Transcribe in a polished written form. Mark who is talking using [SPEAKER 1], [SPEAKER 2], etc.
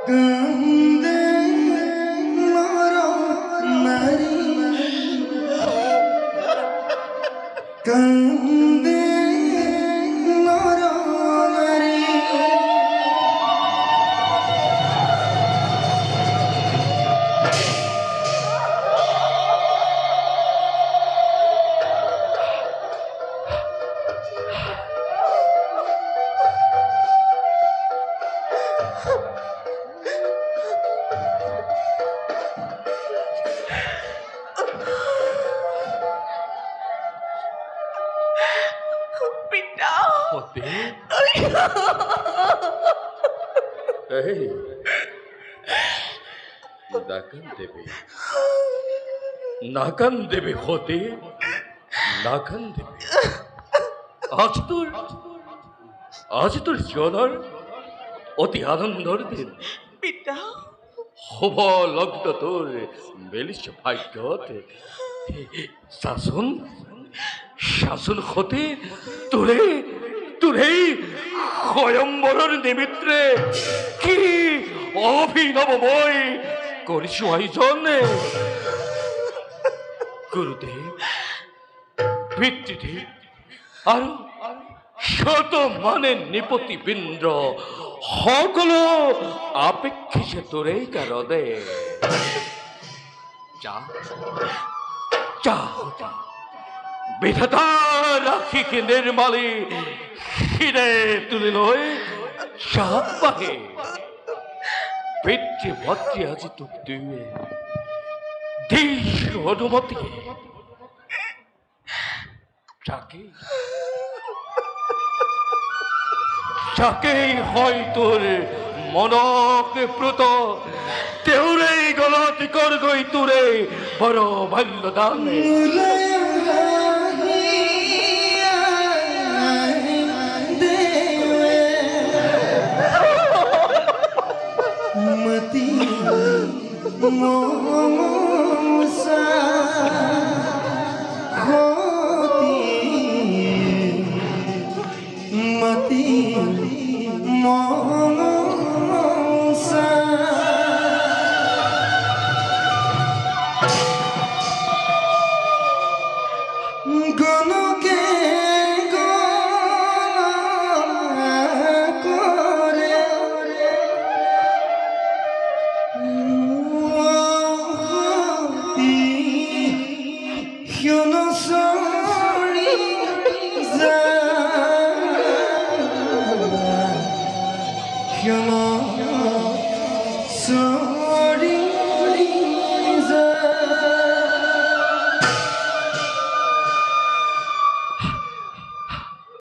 [SPEAKER 1] কান্দে নর নারী কান্দে নর নারী
[SPEAKER 2] পিতা
[SPEAKER 3] হতে এই নাকান দেবে হতে নাকান দেবে আজ তোর জনার অতি আনন্দর দিন
[SPEAKER 2] পিতা
[SPEAKER 3] হব লগ্ন তোর মেলিস ভাগ্যতে শাসন শাসন হতে তোরে তোরে স্বয়ম্বরের নিমিত্রে কি অভিনব বই করিস আয়োজন গুরুদেব পিতৃদেব আর শত মানে নিপতি বৃন্দ্র সকলো আপেক্ষিসে তোরেই কারণে যা যা বিধাতা রাখিকে নির্মালি হিরে তুলে লয় সাপ পাহে পিতৃ ভদ্রে আজি তোক দুয়ে দিস অনুমতি যাকে যাকেই হয় তোর মনকে প্রত তেওরেই গলতি কর গই তোরে বড় বাল্য দানে
[SPEAKER 1] মতি মোসা হতি মতি মোসা গণকে করে You're